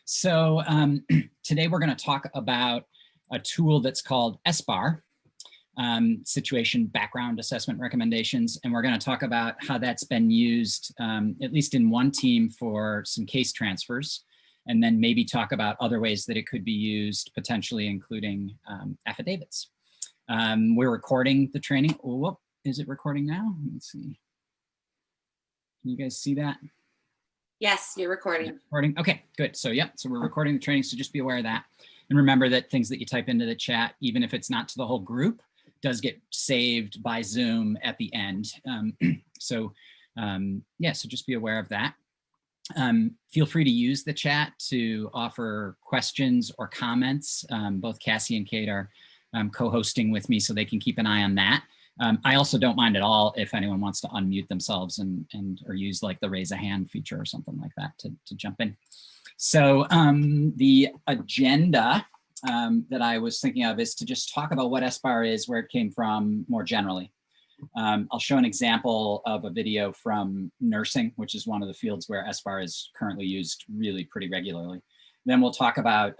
So today we're going to talk about a tool that's called SBAR, Situation Background Assessment Recommendations. And we're going to talk about how that's been used, at least in one team, for some case transfers, and then maybe talk about other ways that it could be used, potentially including affidavits. We're recording the training. Oh, whoop, is it recording now? Let's see. Can you guys see that? Yes, you're recording. Recording. Okay, good. So yeah, so we're recording the training, so just be aware of that. And remember that things that you type into the chat, even if it's not to the whole group, does get saved by Zoom at the end. So just be aware of that. Feel free to use the chat to offer questions or comments. Both Cassie and Kate are co-hosting with me, so they can keep an eye on that. I also don't mind at all if anyone wants to unmute themselves or use like the raise a hand feature or something like that to jump in. So the agenda that I was thinking of is to just talk about what SBAR is, where it came from more generally. I'll show an example of a video from nursing, which is one of the fields where SBAR is currently used really pretty regularly. Then we'll talk about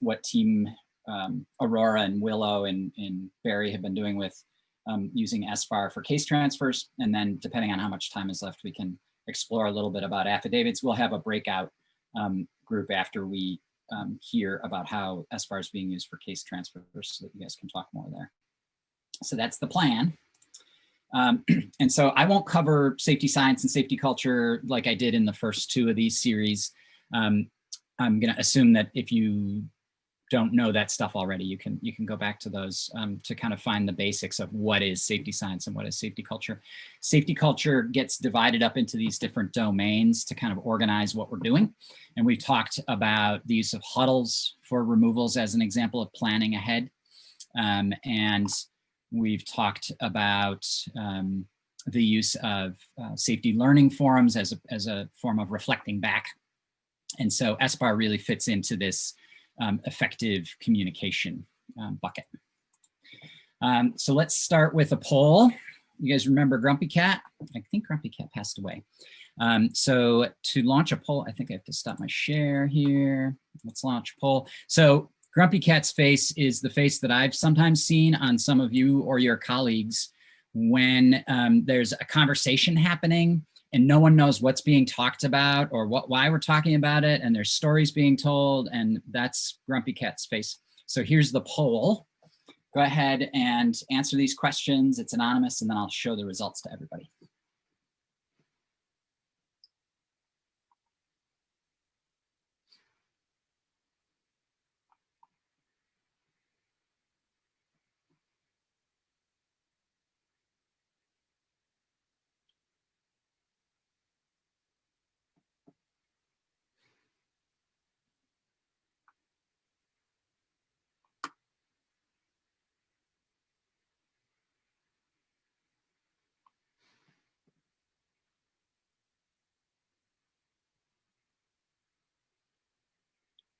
what team Aurora and Willow and Barry have been doing with using SBAR for case transfers. And then depending on how much time is left, we can explore a little bit about affidavits. We'll have a breakout group after we hear about how SBAR is being used for case transfers so that you guys can talk more there. So that's the plan. And so I won't cover safety science and safety culture like I did in the first two of these series. I'm going to assume that if you don't know that stuff already, you can go back to those to kind of find the basics of what is safety science and what is safety culture. Safety culture gets divided up into these different domains to kind of organize what we're doing. And we've talked about the use of huddles for removals as an example of planning ahead. And we've talked about the use of safety learning forums as a form of reflecting back. And so SBAR really fits into this effective communication bucket. So let's start with a poll. You guys remember Grumpy Cat? I think Grumpy Cat passed away. So to launch a poll, I think I have to stop my share here. Let's launch a poll. So Grumpy Cat's face is the face that I've sometimes seen on some of you or your colleagues when there's a conversation happening and no one knows what's being talked about or why we're talking about it, and there's stories being told, and that's Grumpy Cat's face. So here's the poll. Go ahead and answer these questions. It's anonymous, and then I'll show the results to everybody.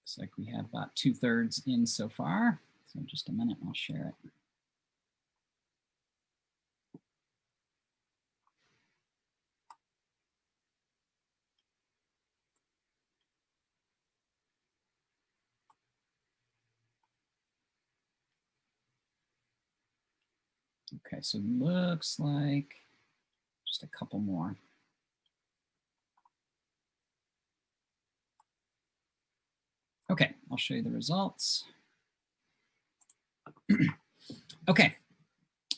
Looks like we have about 2/3 in so far. So just a minute, I'll share it. Okay, so it looks like just a couple more. Okay, I'll show you the results. Okay,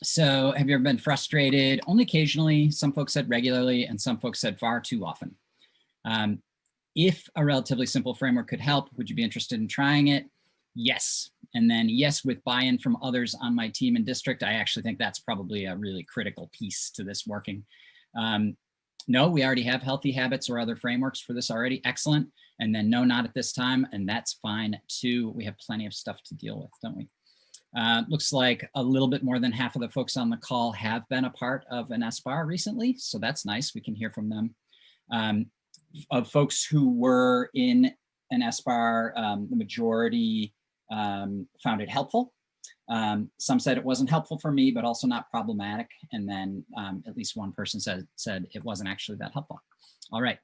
so have you ever been frustrated? Only occasionally. Some folks said regularly, and some folks said far too often. If a relatively simple framework could help, would you be interested in trying it? Yes. And then yes, with buy-in from others on my team and district. I actually think that's probably a really critical piece to this working. No, we already have healthy habits or other frameworks for this already. Excellent. And then no, not at this time. And that's fine too. We have plenty of stuff to deal with, don't we? Looks like a little bit more than half of the folks on the call have been a part of an SBAR recently. So that's nice. We can hear from them. Of folks who were in an SBAR, the majority found it helpful. Some said it wasn't helpful for me, but also not problematic. And then at least one person said it wasn't actually that helpful. All right.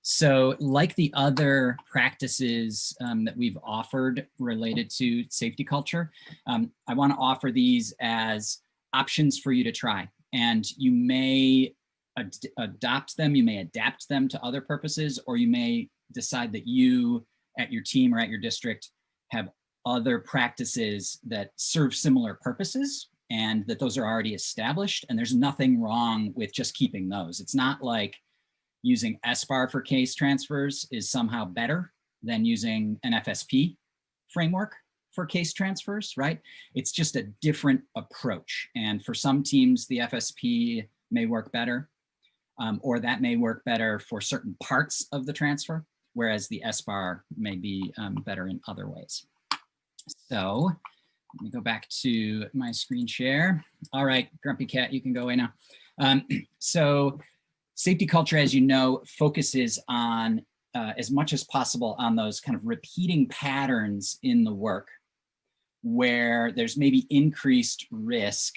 So like the other practices that we've offered related to safety culture, I want to offer these as options for you to try. And you may adopt them, you may adapt them to other purposes, or you may decide that you at your team or at your district have other practices that serve similar purposes and that those are already established. And there's nothing wrong with just keeping those. It's not like using SBAR for case transfers is somehow better than using an FSP framework for case transfers, right? It's just a different approach. And for some teams, the FSP may work better, or that may work better for certain parts of the transfer, whereas the SBAR may be better in other ways. So let me go back to my screen share. All right, Grumpy Cat, you can go away now. So safety culture, as you know, focuses on as much as possible on those kind of repeating patterns in the work where there's maybe increased risk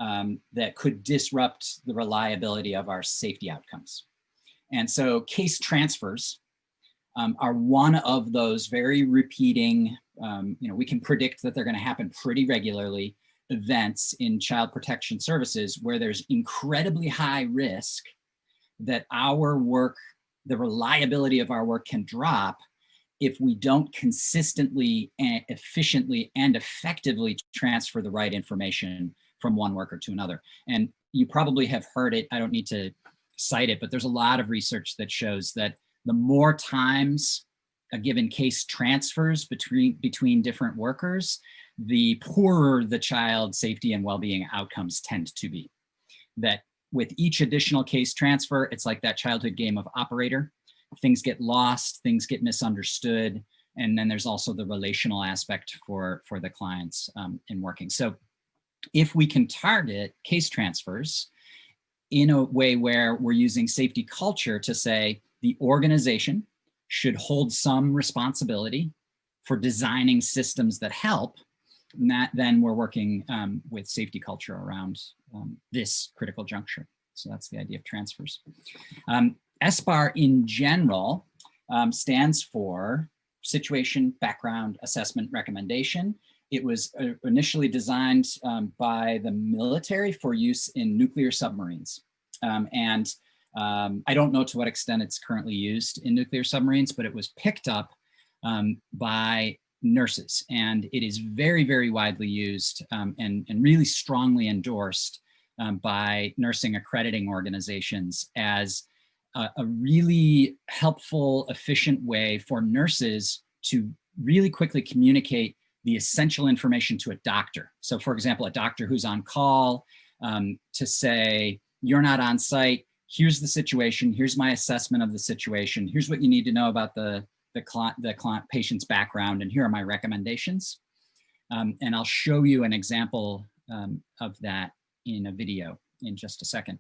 that could disrupt the reliability of our safety outcomes. And so case transfers are one of those very repeating, we can predict that they're going to happen pretty regularly, events in child protection services where there's incredibly high risk that our work, the reliability of our work can drop if we don't consistently and efficiently and effectively transfer the right information from one worker to another. And you probably have heard it, I don't need to cite it, but there's a lot of research that shows that the more times a given case transfers between different workers, the poorer the child safety and well-being outcomes tend to be. That with each additional case transfer, it's like that childhood game of operator. Things get lost, things get misunderstood, and then there's also the relational aspect for the clients in working. So if we can target case transfers in a way where we're using safety culture to say the organization should hold some responsibility for designing systems that help, and that then we're working with safety culture around this critical juncture. So that's the idea of transfers. SBAR in general stands for Situation, Background, Assessment, Recommendation. It was initially designed by the military for use in nuclear submarines. I don't know to what extent it's currently used in nuclear submarines, but it was picked up by nurses, and it is very, very widely used and really strongly endorsed by nursing accrediting organizations as a really helpful, efficient way for nurses to really quickly communicate the essential information to a doctor. So for example, a doctor who's on call to say, you're not on site, here's the situation, here's my assessment of the situation, here's what you need to know about the client patient's background, and here are my recommendations. And I'll show you an example of that in a video in just a second.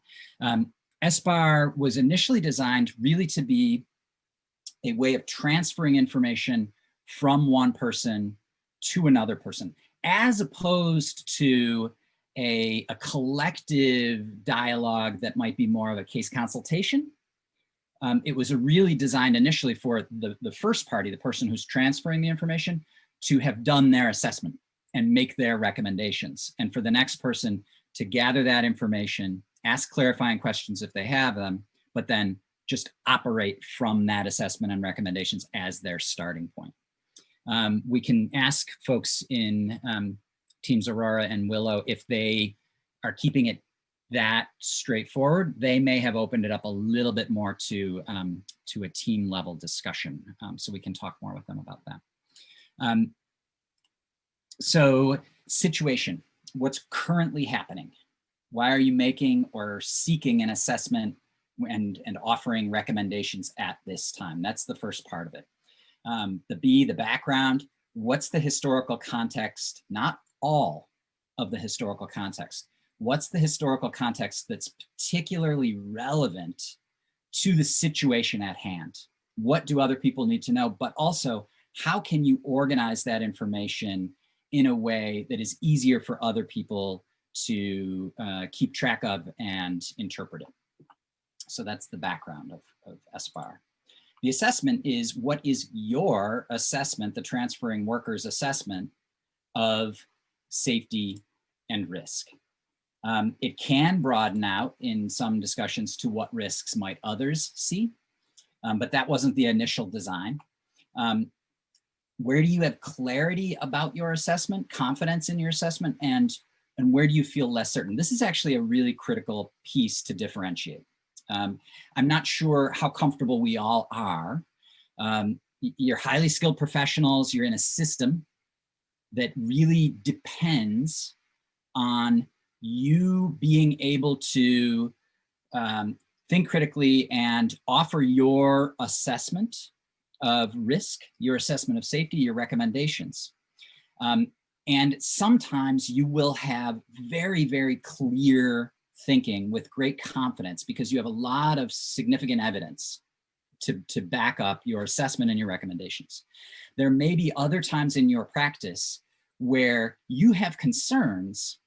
SBAR was initially designed really to be a way of transferring information from one person to another person, as opposed to a collective dialogue that might be more of a case consultation. It was really designed initially for the first party, the person who's transferring the information, to have done their assessment and make their recommendations, and for the next person to gather that information, ask clarifying questions if they have them, but then just operate from that assessment and recommendations as their starting point. We can ask folks in Teams Aurora and Willow if they are keeping it that straightforward. They may have opened it up a little bit more to a team level discussion, so we can talk more with them about that. So situation, what's currently happening? Why are you making or seeking an assessment and offering recommendations at this time? That's the first part of it. The B, the background, what's the historical context? Not all of the historical context. What's the historical context that's particularly relevant to the situation at hand? What do other people need to know? But also, how can you organize that information in a way that is easier for other people to keep track of and interpret it? So that's the background of SBAR. The assessment is, what is your assessment, the transferring worker's assessment of safety and risk? It can broaden out in some discussions to what risks might others see, but that wasn't the initial design. Where do you have clarity about your assessment, confidence in your assessment, and where do you feel less certain? This is actually a really critical piece to differentiate. I'm not sure how comfortable we all are. You're highly skilled professionals, you're in a system that really depends on you being able to think critically and offer your assessment of risk, your assessment of safety, your recommendations. And sometimes you will have very, very clear thinking with great confidence because you have a lot of significant evidence to back up your assessment and your recommendations. There may be other times in your practice where you have concerns.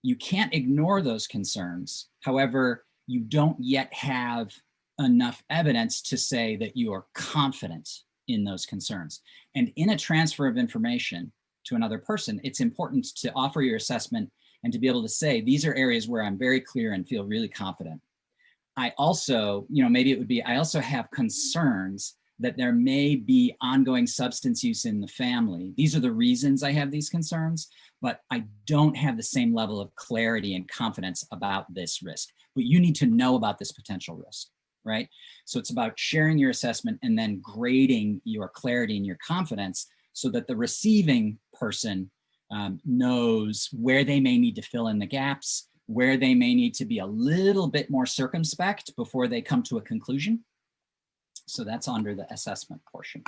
You can't ignore those concerns. However, you don't yet have enough evidence to say that you are confident in those concerns. And in a transfer of information to another person, it's important to offer your assessment and to be able to say, these are areas where I'm very clear and feel really confident. I also, maybe it would be, I also have concerns that there may be ongoing substance use in the family. These are the reasons I have these concerns, but I don't have the same level of clarity and confidence about this risk. But you need to know about this potential risk, right? So it's about sharing your assessment and then grading your clarity and your confidence so that the receiving person knows where they may need to fill in the gaps, where they may need to be a little bit more circumspect before they come to a conclusion. So that's under the assessment portion.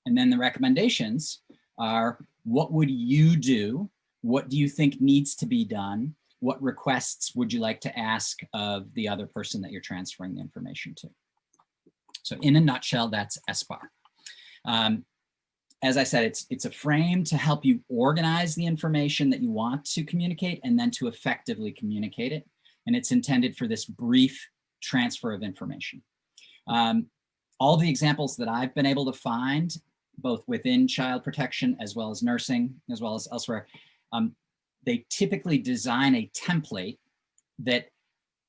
And then the recommendations are, what would you do? What do you think needs to be done? What requests would you like to ask of the other person that you're transferring the information to? So in a nutshell, that's SBAR. As I said, it's a frame to help you organize the information that you want to communicate and then to effectively communicate it. And it's intended for this brief transfer of information. All the examples that I've been able to find, both within child protection as well as nursing, as well as elsewhere, they typically design a template that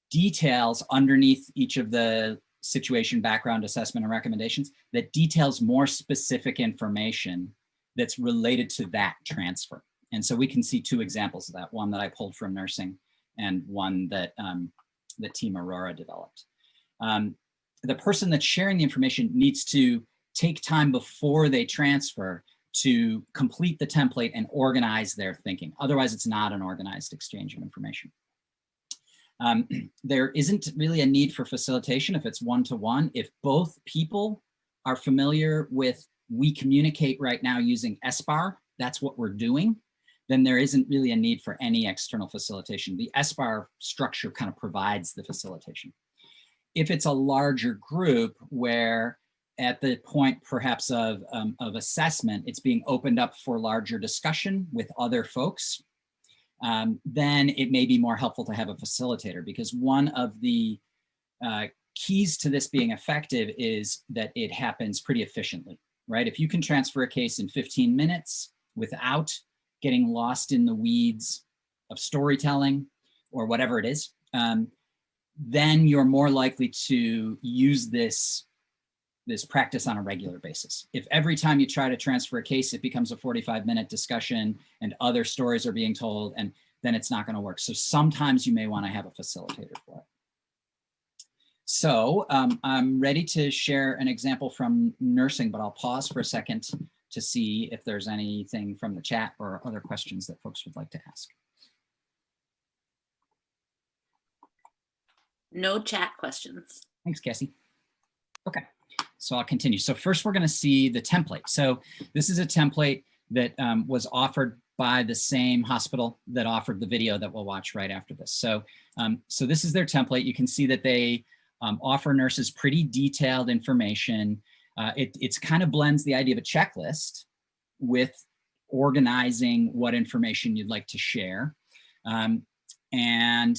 details underneath each of the situation, background, assessment, and recommendations, that details more specific information that's related to that transfer. And so we can see two examples of that, one that I pulled from nursing and one that the team Aurora developed. The person that's sharing the information needs to take time before they transfer to complete the template and organize their thinking. Otherwise, it's not an organized exchange of information. There isn't really a need for facilitation if it's one-to-one. If both people are familiar with, we communicate right now using SBAR, that's what we're doing, then there isn't really a need for any external facilitation. The SBAR structure kind of provides the facilitation. If it's a larger group where at the point perhaps of assessment, it's being opened up for larger discussion with other folks, then it may be more helpful to have a facilitator, because one of the keys to this being effective is that it happens pretty efficiently, right? If you can transfer a case in 15 minutes without getting lost in the weeds of storytelling or whatever it is, then you're more likely to use this practice on a regular basis. If every time you try to transfer a case, it becomes a 45-minute discussion and other stories are being told, and then it's not going to work. So sometimes you may want to have a facilitator for it. So I'm ready to share an example from nursing, but I'll pause for a second to see if there's anything from the chat or other questions that folks would like to ask. No chat questions. Thanks, Cassie. Okay. So I'll continue. So first we're going to see the template. So this is a template that was offered by the same hospital that offered the video that we'll watch right after this. So, so this is their template. You can see that they offer nurses pretty detailed information. It's kind of blends the idea of a checklist with organizing what information you'd like to share. And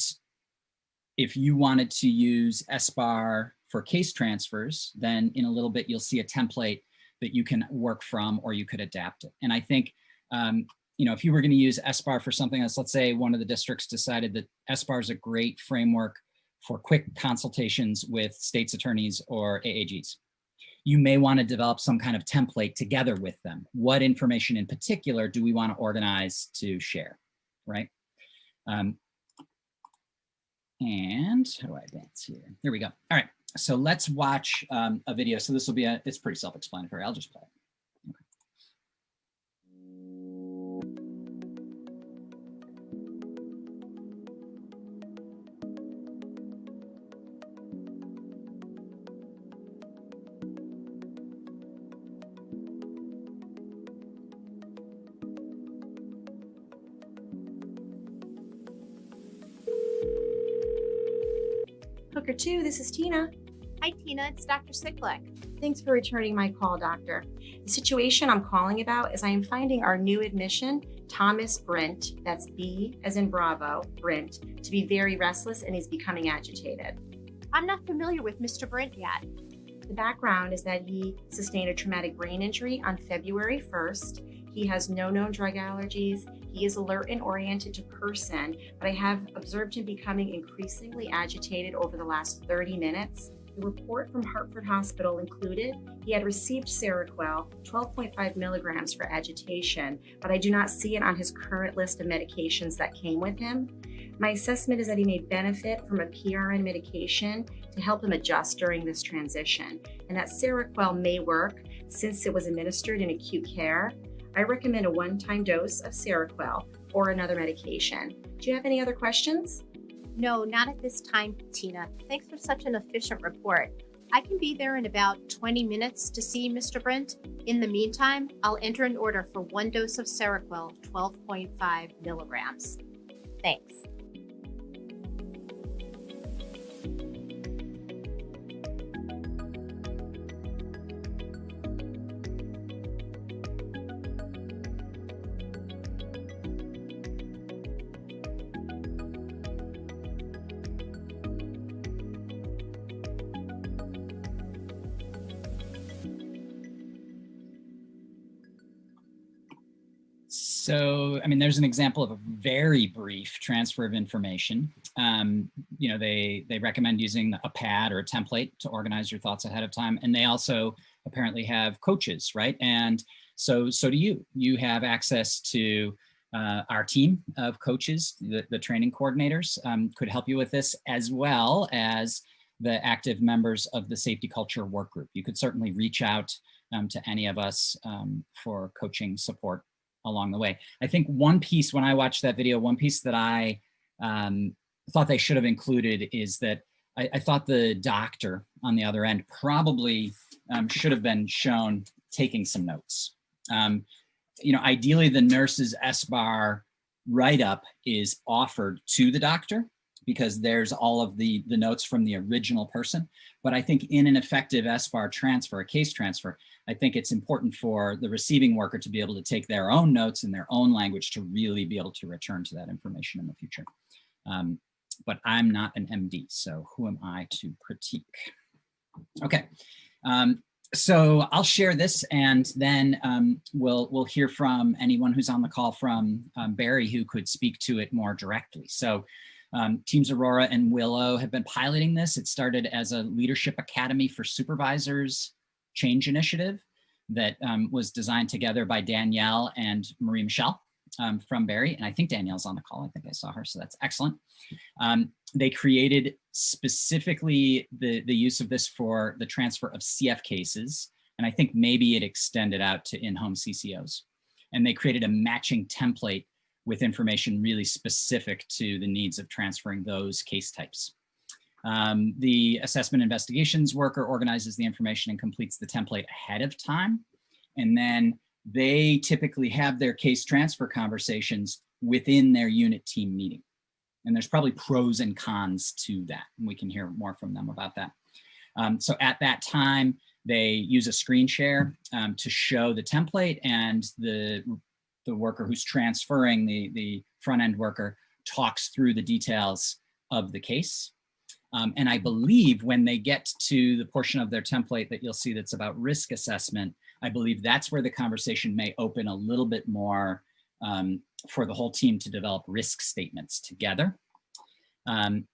if you wanted to use SBAR for case transfers, then in a little bit, you'll see a template that you can work from, or you could adapt it. And I think, you know, if you were going to use SBAR for something else, let's say one of the districts decided that SBAR is a great framework for quick consultations with state's attorneys or AAGs. You may want to develop some kind of template together with them. What information in particular do we want to organize to share, right? And how do I advance here? There we go. All right, so let's watch a video. So this will be it's pretty self-explanatory. I'll just play it. Hooker 2, this is Tina. Hi, Tina. It's Dr. Siklick. Thanks for returning my call, doctor. The situation I'm calling about is I am finding our new admission, Thomas Brent, that's B as in Bravo, Brent, to be very restless and he's becoming agitated. I'm not familiar with Mr. Brent yet. The background is that he sustained a traumatic brain injury on February 1st. He has no known drug allergies. He is alert and oriented to person, but I have observed him becoming increasingly agitated over the last 30 minutes. The report from Hartford Hospital included he had received Seroquel, 12.5 milligrams for agitation, but I do not see it on his current list of medications that came with him. My assessment is that he may benefit from a PRN medication to help him adjust during this transition, and that Seroquel may work since it was administered in acute care. I recommend a one-time dose of Seroquel or another medication. Do you have any other questions? No, not at this time, Tina. Thanks for such an efficient report. I can be there in about 20 minutes to see Mr. Brent. In the meantime, I'll enter an order for one dose of Seroquel, 12.5 milligrams. Thanks. So, I mean, there's an example of a very brief transfer of information. You know, they recommend using a pad or a template to organize your thoughts ahead of time. And they also apparently have coaches, right? And so do you. You have access to our team of coaches, the training coordinators could help you with this, as well as the active members of the safety culture work group. You could certainly reach out to any of us for coaching support along the way. I think one piece, when I watched that video, one piece that I thought they should have included is that I thought the doctor on the other end probably should have been shown taking some notes. You know, ideally the nurse's SBAR write-up is offered to the doctor because there's all of the notes from the original person. But I think in an effective SBAR transfer, a case transfer, I think it's important for the receiving worker to be able to take their own notes in their own language to really be able to return to that information in the future. But I'm not an MD, so who am I to critique? Okay, so I'll share this, and then we'll hear from anyone who's on the call from Barry who could speak to it more directly. So Teams Aurora and Willow have been piloting this. It started as a Leadership Academy for Supervisors change initiative that was designed together by Danielle and Marie Michelle from Barry. And I think Danielle's on the call. I think I saw her, so that's excellent. They created specifically the use of this for the transfer of CF cases. And I think maybe it extended out to in-home CCOs. And they created a matching template with information really specific to the needs of transferring those case types. The assessment investigations worker organizes the information and completes the template ahead of time. And then they typically have their case transfer conversations within their unit team meeting. And there's probably pros and cons to that. And we can hear more from them about that. So at that time, they use a screen share to show the template, and the worker who's transferring, the front end worker, talks through the details of the case. And I believe when they get to the portion of their template that you'll see that's about risk assessment, I believe that's where the conversation may open a little bit more for the whole team to develop risk statements together. And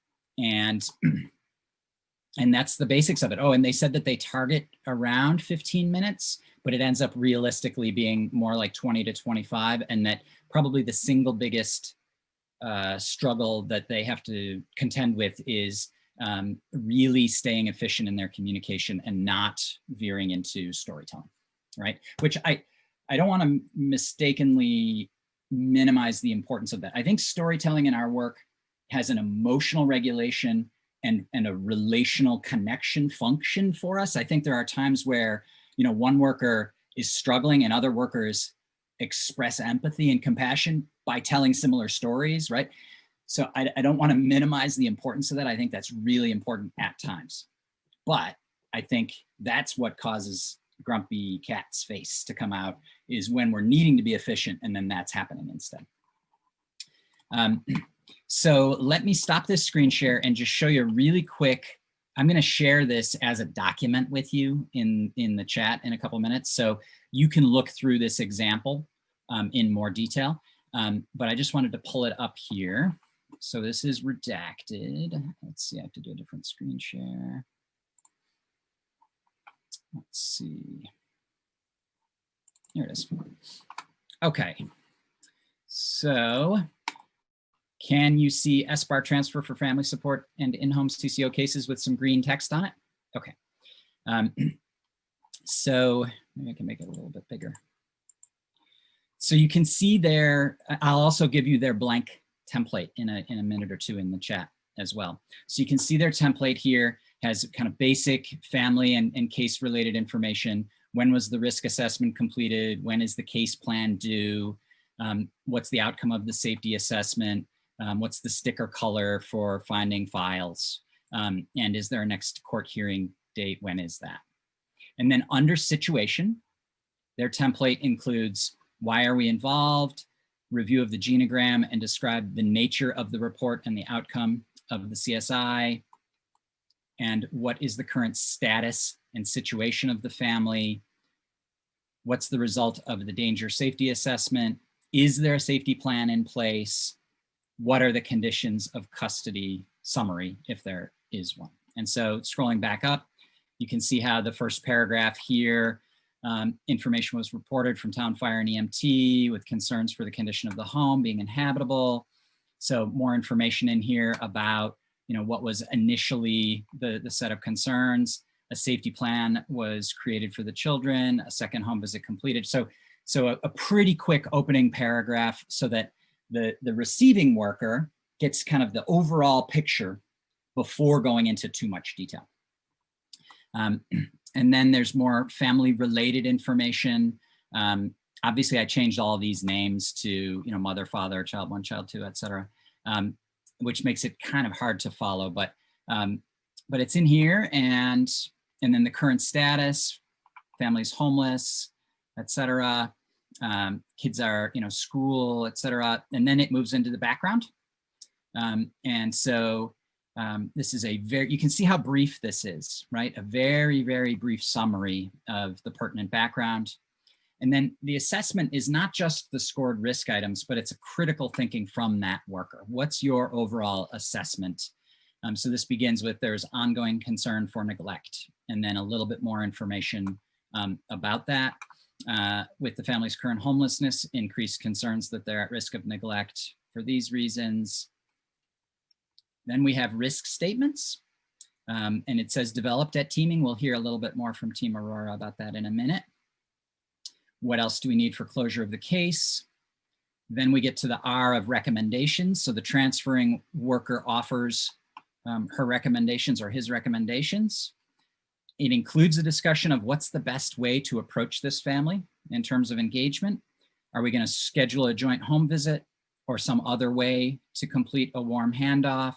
that's the basics of it. Oh, and they said that they target around 15 minutes, but it ends up realistically being more like 20 to 25, and that probably the single biggest struggle that they have to contend with is really staying efficient in their communication and not veering into storytelling, right? Which I don't want to mistakenly minimize the importance of that. I think storytelling in our work has an emotional regulation and a relational connection function for us. I think there are times where, you know, one worker is struggling and other workers express empathy and compassion by telling similar stories, right? So I don't want to minimize the importance of that. I think that's really important at times. But I think that's what causes grumpy cat's face to come out, is when we're needing to be efficient and then that's happening instead. So let me stop this screen share and just show you really quick. I'm going to share this as a document with you in the chat in a couple minutes, so you can look through this example in more detail. But I just wanted to pull it up here. So this is redacted. Let's see, I have to do a different screen share. Let's see. Here it is. Okay. So can you see SBAR transfer for family support and in-home CCO cases with some green text on it? Okay. So maybe I can make it a little bit bigger. So you can see there, I'll also give you their blank template in a minute or two in the chat as well. So you can see their template here has kind of basic family and case related information. When was the risk assessment completed? When is the case plan due? What's the outcome of the safety assessment? What's the sticker color for finding files? And is there a next court hearing date? When is that? And then under situation, their template includes why are we involved, review of the genogram, and describe the nature of the report and the outcome of the CSI, and what is the current status and situation of the family, what's the result of the danger safety assessment, is there a safety plan in place, what are the conditions of custody, summary if there is one. And so scrolling back up, you can see how the first paragraph here, information was reported from town fire and EMT with concerns for the condition of the home being inhabitable. So more information in here about, you know, what was initially the set of concerns. A safety plan was created for the children, a second home visit completed. So a pretty quick opening paragraph so that the receiving worker gets kind of the overall picture before going into too much detail. And then there's more family related information. Obviously I changed all these names to, you know, mother, father, child one, child two, et cetera, which makes it kind of hard to follow, but it's in here. And then the current status, family's homeless, et cetera. Kids are, you know, school, et cetera. And then it moves into the background. And so this is you can see how brief this is, right? A very, very brief summary of the pertinent background. And then the assessment is not just the scored risk items, but it's a critical thinking from that worker. What's your overall assessment? So this begins with there's ongoing concern for neglect, and then a little bit more information about that. With the family's current homelessness, increased concerns that they're at risk of neglect for these reasons. Then we have risk statements, and it says developed at teaming. We'll hear a little bit more from Team Aurora about that in a minute. What else do we need for closure of the case? Then we get to the R of recommendations. So the transferring worker offers her recommendations or his recommendations. It includes a discussion of what's the best way to approach this family in terms of engagement. Are we going to schedule a joint home visit or some other way to complete a warm handoff?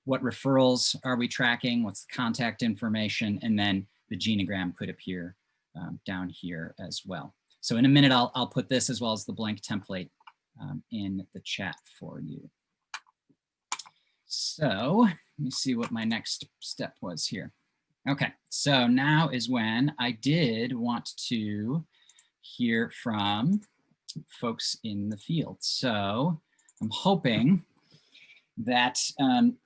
What referrals are we tracking? What's the contact information? And then the genogram could appear down here as well. So in a minute, I'll put this as well as the blank template in the chat for you. So let me see what my next step was here. Okay, so now is when I did want to hear from folks in the field. So I'm hoping that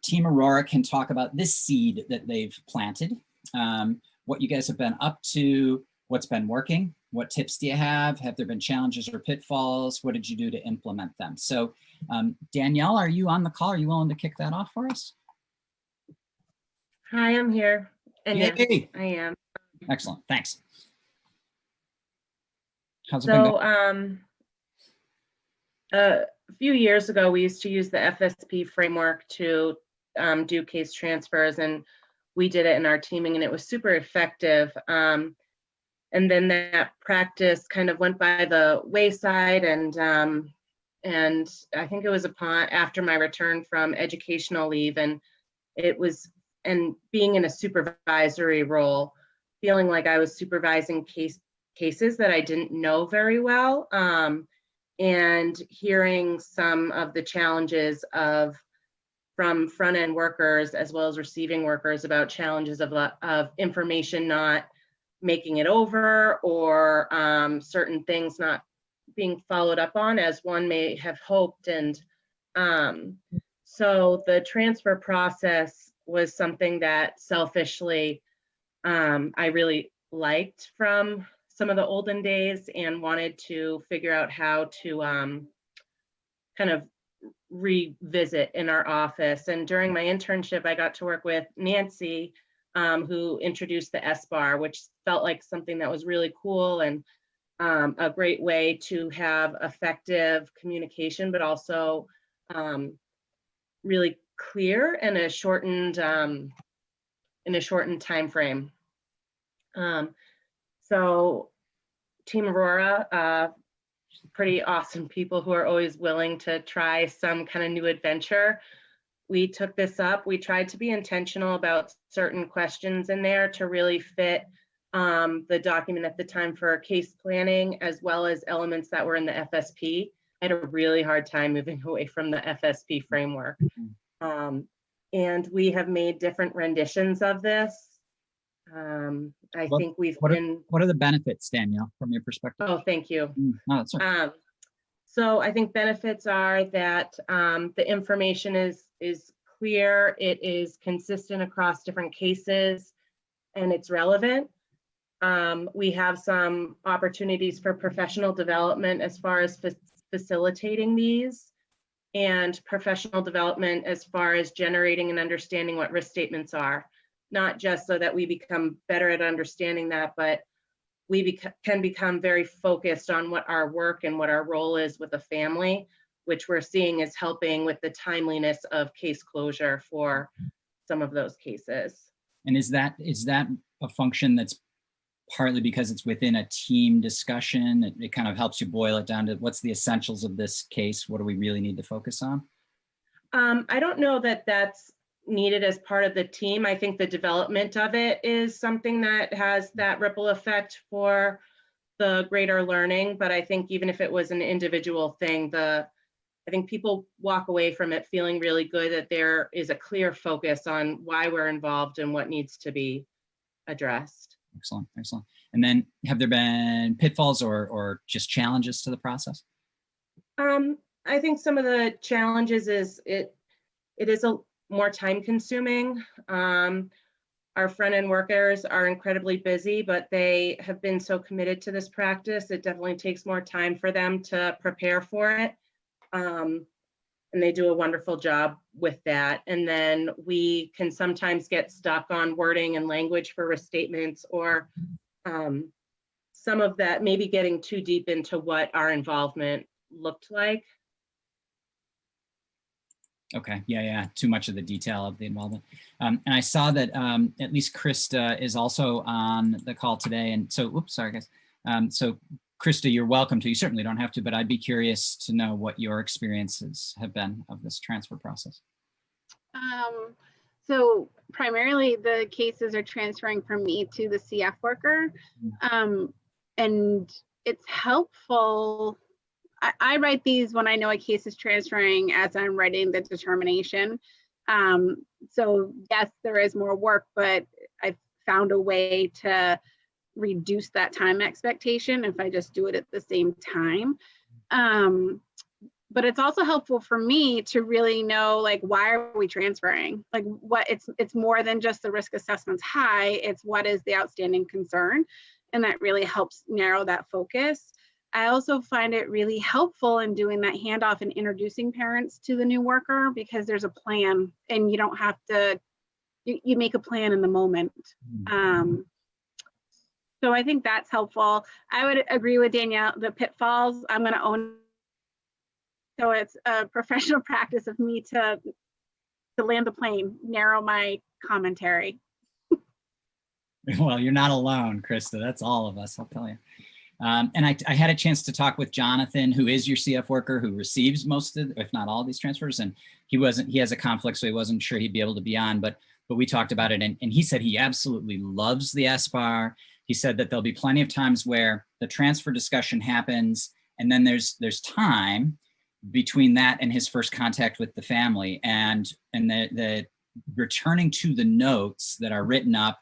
Team Aurora can talk about this seed that they've planted, what you guys have been up to, what's been working, what tips do you have? Have there been challenges or pitfalls? What did you do to implement them? So Danielle, are you on the call? Are you willing to kick that off for us? Hi, I'm here. And yes, Yay. I am. Excellent, thanks. How's it been going? A few years ago, we used to use the FSP framework to do case transfers, and we did it in our teaming, and it was super effective. And then that practice kind of went by the wayside, and I think it was after my return from educational leave, and being in a supervisory role, feeling like I was supervising cases that I didn't know very well, and hearing some of the challenges from front-end workers as well as receiving workers about challenges of information not making it over, or certain things not being followed up on as one may have hoped. And so the transfer process was something that selfishly I really liked from some of the olden days, and wanted to figure out how to kind of revisit in our office. And during my internship, I got to work with Nancy, who introduced the SBAR, which felt like something that was really cool, and a great way to have effective communication, but also really clear in a shortened time frame. So Team Aurora, pretty awesome people who are always willing to try some kind of new adventure. We took this up. We tried to be intentional about certain questions in there to really fit the document at the time for case planning, as well as elements that were in the FSP. I had a really hard time moving away from the FSP framework. And we have made different renditions of this. I think what are the benefits, Danielle, from your perspective? Oh, thank you. No, that's right. So I think benefits are that the information is clear, it is consistent across different cases, and it's relevant. We have some opportunities for professional development as far as facilitating these, and professional development as far as generating and understanding what risk statements are. Not just so that we become better at understanding that, but we can become very focused on what our work and what our role is with a family, which we're seeing is helping with the timeliness of case closure for some of those cases. And is that a function that's partly because it's within a team discussion? It kind of helps you boil it down to what's the essentials of this case? What do we really need to focus on? I don't know that that's needed as part of the team. I think the development of it is something that has that ripple effect for the greater learning. But I think even if it was an individual thing, I think people walk away from it feeling really good that there is a clear focus on why we're involved and what needs to be addressed. Excellent, excellent. And then have there been pitfalls or just challenges to the process? I think some of the challenges is it is a more time consuming. Our front-end workers are incredibly busy, but they have been so committed to this practice. It definitely takes more time for them to prepare for it. And they do a wonderful job with that. And then we can sometimes get stuck on wording and language for restatements, or some of that maybe getting too deep into what our involvement looked like. Okay, yeah, too much of the detail of the involvement. And I saw that at least Krista is also on the call today. And so, oops, sorry guys. So Krista, you're welcome to, you certainly don't have to, but I'd be curious to know what your experiences have been of this transfer process. So primarily the cases are transferring from me to the CF worker. And it's helpful. I write these when I know a case is transferring as I'm writing the determination. So yes, there is more work, but I've found a way to reduce that time expectation if I just do it at the same time. But it's also helpful for me to really know, like, why are we transferring? Like, what it's more than just the risk assessment's high, it's what is the outstanding concern. And that really helps narrow that focus. I also find it really helpful in doing that handoff and introducing parents to the new worker, because there's a plan and you don't have to, you make a plan in the moment. So I think that's helpful. I would agree with Danielle, the pitfalls, I'm going to own. So it's a professional practice of me to land the plane, narrow my commentary. Well, you're not alone, Krista. That's all of us, I'll tell you. And I had a chance to talk with Jonathan, who is your CF worker, who receives most of, if not all of these transfers. And he has a conflict, so he wasn't sure he'd be able to be on, but we talked about it. And he said he absolutely loves the SBAR. He said that there'll be plenty of times where the transfer discussion happens, and then there's time between that and his first contact with the family, and the returning to the notes that are written up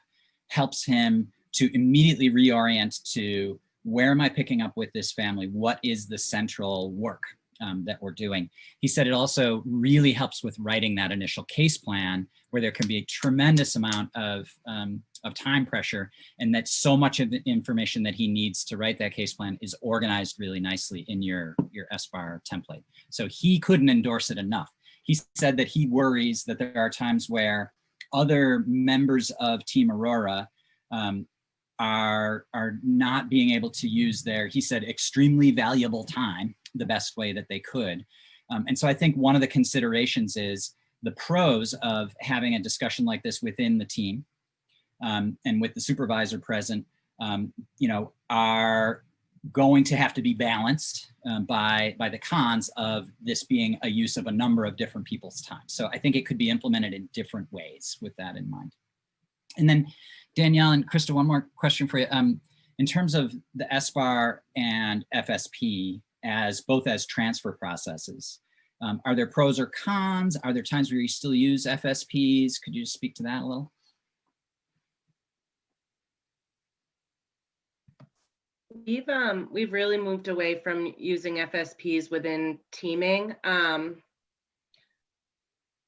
helps him to immediately reorient to, where am I picking up with this family? What is the central work that we're doing? He said it also really helps with writing that initial case plan, where there can be a tremendous amount of time pressure, and that so much of the information that he needs to write that case plan is organized really nicely in your SBAR template. So he couldn't endorse it enough. He said that he worries that there are times where other members of Team Aurora are not being able to use their, he said, extremely valuable time the best way that they could. And so I think one of the considerations is the pros of having a discussion like this within the team, and with the supervisor present, are going to have to be balanced by the cons of this being a use of a number of different people's time. So I think it could be implemented in different ways with that in mind. And then Danielle and Krista, one more question for you. In terms of the SBAR and FSP as both as transfer processes, are there pros or cons? Are there times where you still use FSPs? Could you just speak to that a little? We've really moved away from using FSPs within teaming.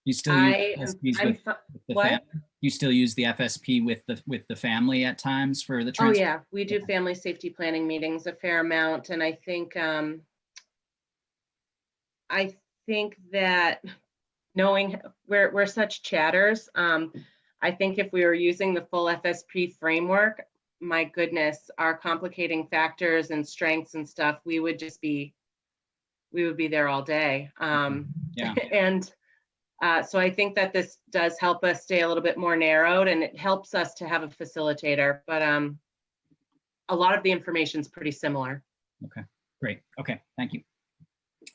You still use FSPs with the family? You still use the FSP with the family at times for the transfer? Oh yeah, we do family safety planning meetings a fair amount, and I think that knowing we're such chatters, I think if we were using the full FSP framework, my goodness, our complicating factors and strengths and stuff, we would be there all day. Yeah. And so I think that this does help us stay a little bit more narrowed, and it helps us to have a facilitator, but a lot of the information is pretty similar. Okay, great. Okay, thank you.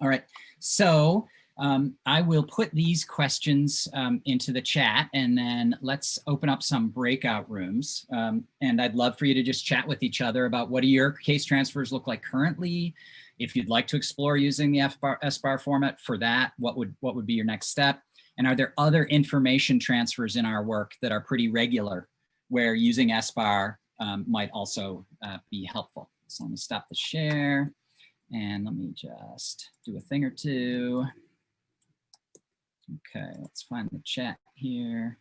All right, so I will put these questions into the chat, and then let's open up some breakout rooms. And I'd love for you to just chat with each other about what do your case transfers look like currently. If you'd like to explore using the SBAR format for that, what would be your next step? And are there other information transfers in our work that are pretty regular, where using SBAR might also be helpful? So let me stop the share, and let me just do a thing or two. Okay, let's find the chat here.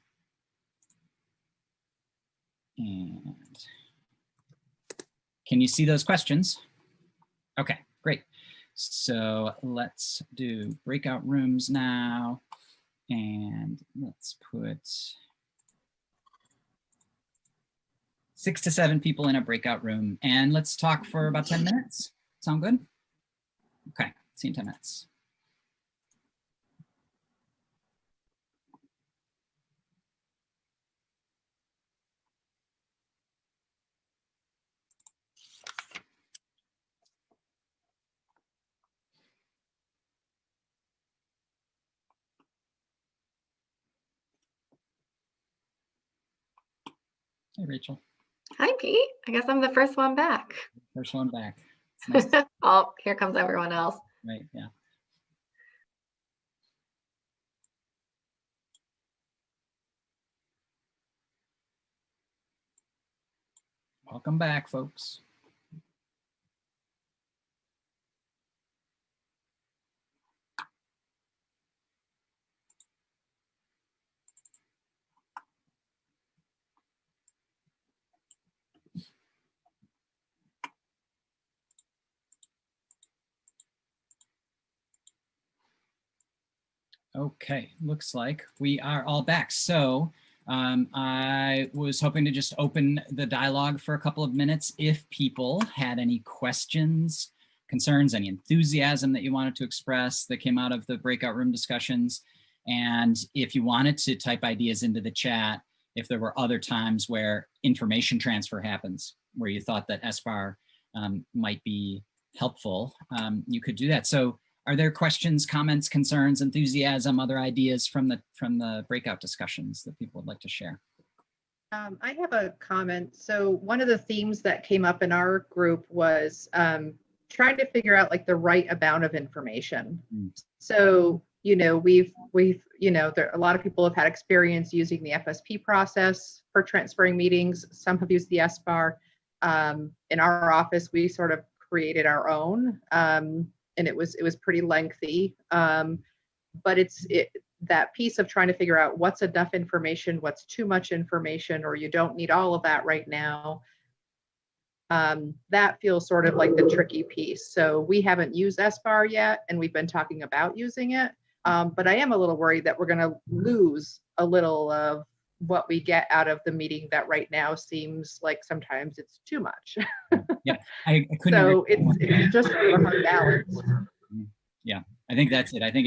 And can you see those questions? Okay, great. So let's do breakout rooms now. And let's put 6 to 7 people in a breakout room. And let's talk for about 10 minutes. Sound good? Okay, see you in 10 minutes. Hey, Rachel. Hi, Pete. I guess I'm the first one back. First one back. It's nice. Oh, here comes everyone else. Right, yeah. Welcome back, folks. Okay, looks like we are all back. So I was hoping to just open the dialogue for a couple of minutes. If people had any questions, concerns, any enthusiasm that you wanted to express that came out of the breakout room discussions. And if you wanted to type ideas into the chat, if there were other times where information transfer happens, where you thought that SBAR might be helpful, you could do that. So are there questions, comments, concerns, enthusiasm, other ideas from the breakout discussions that people would like to share? I have a comment. So one of the themes that came up in our group was trying to figure out like the right amount of information. So, you know, we've a lot of people have had experience using the FSP process for transferring meetings. Some have used the SBAR. In our office, we sort of created our own. And it was pretty lengthy, but that piece of trying to figure out what's enough information, what's too much information, or you don't need all of that right now. That feels sort of like the tricky piece. So we haven't used SBAR yet, and we've been talking about using it, but I am a little worried that we're going to lose a little of what we get out of the meeting that right now seems like sometimes it's too much. Yeah, I couldn't. So it's just sort of a hard balance. Yeah, I think that's it. I think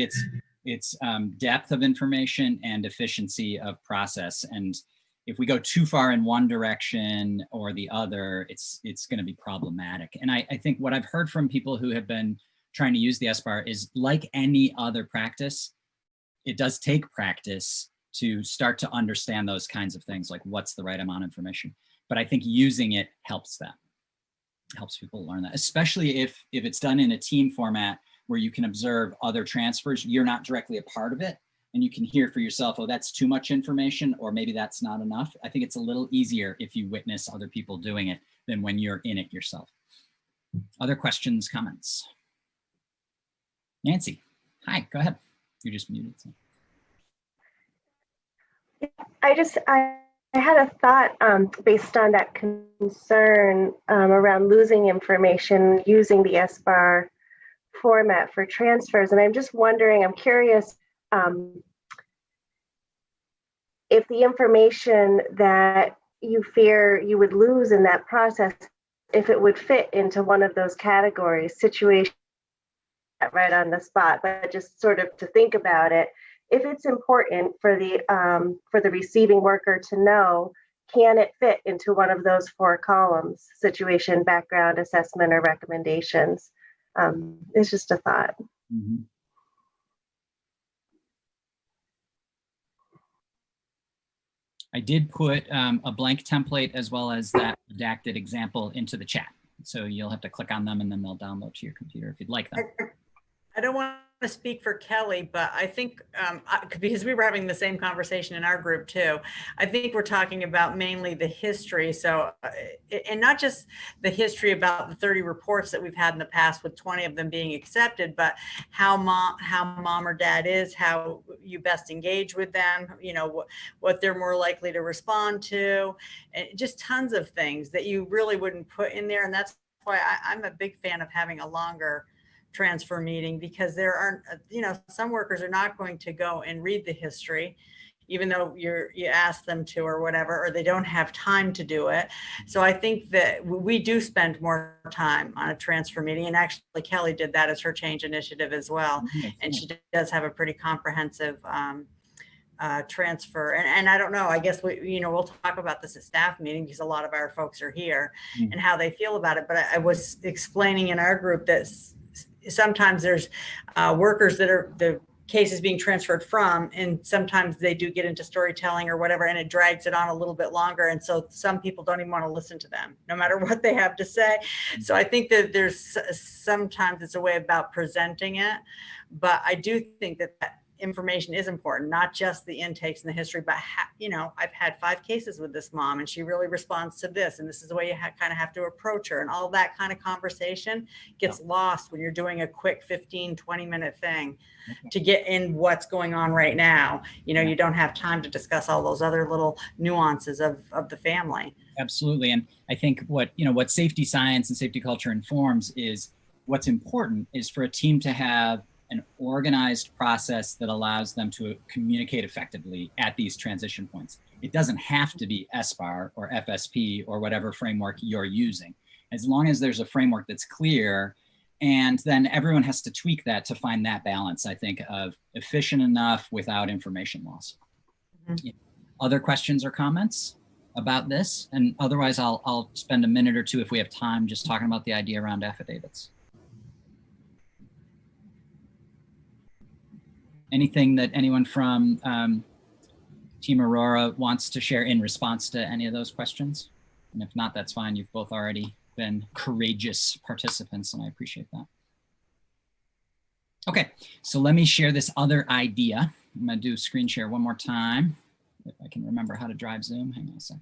it's depth of information and efficiency of process. And if we go too far in one direction or the other, it's going to be problematic. And I think what I've heard from people who have been trying to use the SBAR is, like any other practice, it does take practice to start to understand those kinds of things, like what's the right amount of information. But I think using it helps them. Helps people learn that, especially if it's done in a team format where you can observe other transfers. You're not directly a part of it, and you can hear for yourself, oh, that's too much information, or maybe that's not enough. I think it's a little easier if you witness other people doing it than when you're in it yourself. Other questions, comments? Nancy, hi, go ahead. You're just muted. So. I had a thought based on that concern around losing information using the SBAR format for transfers. And I'm just wondering, I'm curious if the information that you fear you would lose in that process, if it would fit into one of those categories, situation right on the spot, but just sort of to think about it. If it's important for the receiving worker to know, can it fit into one of those 4 columns: situation, background, assessment, or recommendations? It's just a thought. Mm-hmm. I did put a blank template as well as that redacted example into the chat. So you'll have to click on them and then they'll download to your computer if you'd like them. I don't want to speak for Kelly, but I think because we were having the same conversation in our group too, I think we're talking about mainly the history. So, and not just the history about the 30 reports that we've had in the past with 20 of them being accepted, but how mom or dad is, how you best engage with them, you know, what they're more likely to respond to, and just tons of things that you really wouldn't put in there. And that's why I'm a big fan of having a longer transfer meeting, because there aren't, you know, some workers are not going to go and read the history, even though you ask them to or whatever, or they don't have time to do it. So I think that we do spend more time on a transfer meeting, and actually Kelly did that as her change initiative as well. And she does have a pretty comprehensive transfer. And I don't know, I guess we'll talk about this at staff meeting because a lot of our folks are here and how they feel about it. But I was explaining in our group that sometimes there's workers that are the cases being transferred from, and sometimes they do get into storytelling or whatever, and it drags it on a little bit longer. And so some people don't even want to listen to them, no matter what they have to say. So I think that there's sometimes it's a way about presenting it, but I do think that information is important, not just the intakes and the history, but you know, I've had 5 cases with this mom and she really responds to this, and this is the way you kind of have to approach her, and all that kind of conversation gets lost when you're doing a quick 15-20 minute thing to get in what's going on right now. You know, you don't have time to discuss all those other little nuances of the family. Absolutely. And I think what safety science and safety culture informs is what's important is for a team to have an organized process that allows them to communicate effectively at these transition points. It doesn't have to be SBAR or FSP or whatever framework you're using. As long as there's a framework that's clear, and then everyone has to tweak that to find that balance, I think, of efficient enough without information loss. Mm-hmm. Other questions or comments about this? And otherwise, I'll spend a minute or two, if we have time, just talking about the idea around affidavits. Anything that anyone from Team Aurora wants to share in response to any of those questions? And if not, that's fine. You've both already been courageous participants, and I appreciate that. Okay, so let me share this other idea. I'm gonna do screen share one more time, if I can remember how to drive Zoom. Hang on a sec.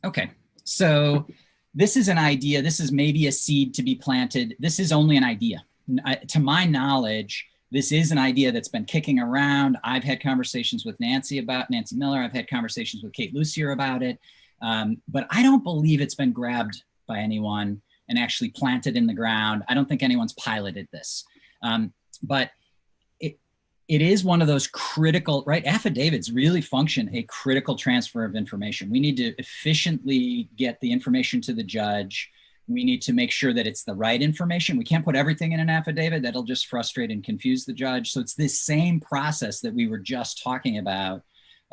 Okay, so this is an idea. This is maybe a seed to be planted. This is only an idea. To my knowledge, this is an idea that's been kicking around. I've had conversations with Nancy Miller. I've had conversations with Kate Lucier about it, but I don't believe it's been grabbed by anyone and actually planted in the ground. I don't think anyone's piloted this, but it is one of those critical, right? Affidavits really function a critical transfer of information. We need to efficiently get the information to the judge. We need to make sure that it's the right information. We can't put everything in an affidavit. That'll just frustrate and confuse the judge. So it's this same process that we were just talking about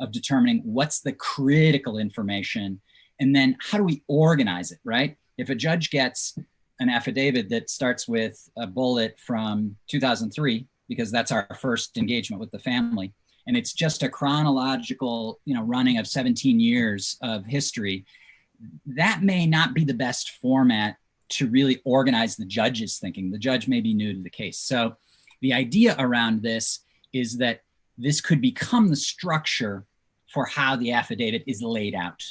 of determining what's the critical information and then how do we organize it, right? If a judge gets an affidavit that starts with a bullet from 2003, because that's our first engagement with the family, and it's just a chronological, running of 17 years of history, that may not be the best format to really organize the judge's thinking. The judge may be new to the case. So the idea around this is that this could become the structure for how the affidavit is laid out.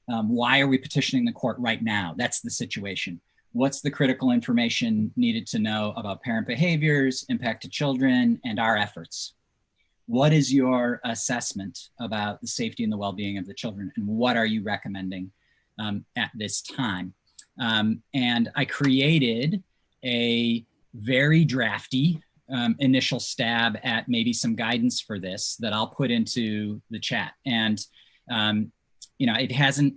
Why are we petitioning the court right now? That's the situation. What's the critical information needed to know about parent behaviors, impact to children, and our efforts? What is your assessment about the safety and the well-being of the children, and what are you recommending at this time? And I created a very drafty initial stab at maybe some guidance for this that I'll put into the chat. And, it hasn't,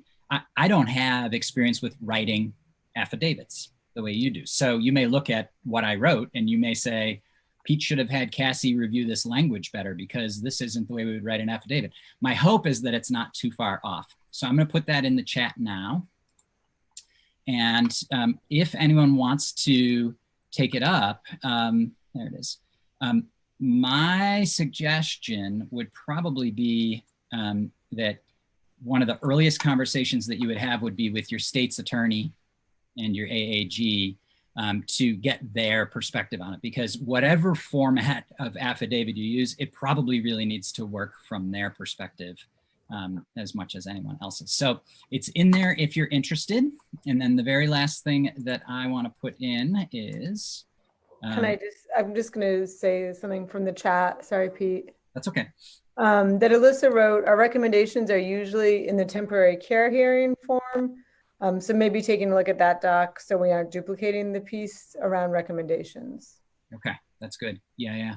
I don't have experience with writing affidavits the way you do. So you may look at what I wrote and you may say, Pete should have had Cassie review this language better because this isn't the way we would write an affidavit. My hope is that it's not too far off. So I'm going to put that in the chat now. And if anyone wants to take it up, there it is. My suggestion would probably be that one of the earliest conversations that you would have would be with your state's attorney and your AAG to get their perspective on it, because whatever format of affidavit you use, it probably really needs to work from their perspective as much as anyone else's. So it's in there if you're interested. And then the very last thing that I want to put in is... I'm just going to say something from the chat. Sorry, Pete. That's okay. That Alyssa wrote, our recommendations are usually in the temporary care hearing form. So maybe taking a look at that doc so we aren't duplicating the piece around recommendations. Okay, that's good. Yeah.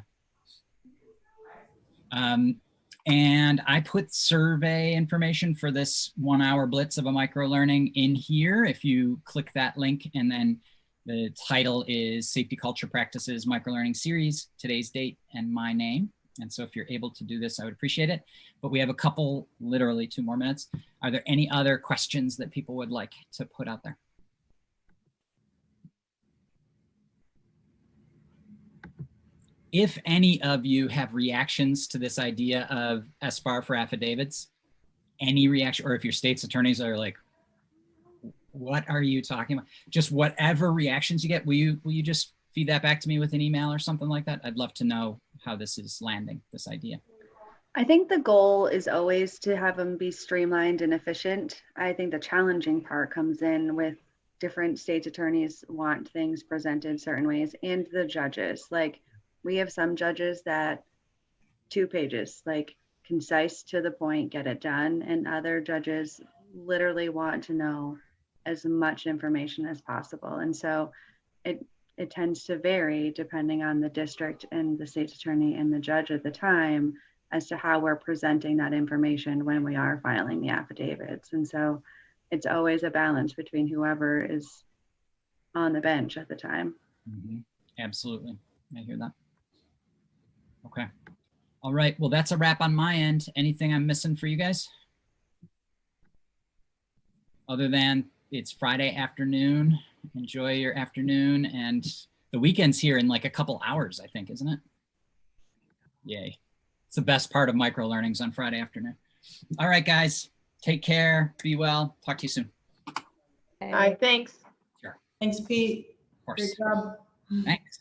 And I put survey information for this 1 hour blitz of a microlearning in here. If you click that link, and then the title is Safety Culture Practices Microlearning Series, today's date and my name. And so if you're able to do this, I would appreciate it. But we have a couple, literally 2 more minutes. Are there any other questions that people would like to put out there? If any of you have reactions to this idea of SBAR for affidavits, any reaction, or if your state's attorneys are like, what are you talking about? Just whatever reactions you get, will you just feed that back to me with an email or something like that? I'd love to know how this is landing, this idea. I think the goal is always to have them be streamlined and efficient. I think the challenging part comes in with different state's attorneys want things presented certain ways, and the judges. Like, we have some judges that 2 pages, like concise, to the point, get it done, and other judges literally want to know as much information as possible. And so it tends to vary depending on the district and the state's attorney and the judge at the time as to how we're presenting that information when we are filing the affidavits. And so it's always a balance between whoever is on the bench at the time. Absolutely. I hear that. Okay. All right. Well, that's a wrap on my end. Anything I'm missing for you guys? Other than it's Friday afternoon. Enjoy your afternoon, and the weekend's here in like a couple hours, I think, isn't it? Yay. It's the best part of micro learnings on Friday afternoon. All right, guys, take care. Be well. Talk to you soon. All right, thanks. Sure. Thanks, Pete. Of course. Great job. Thanks.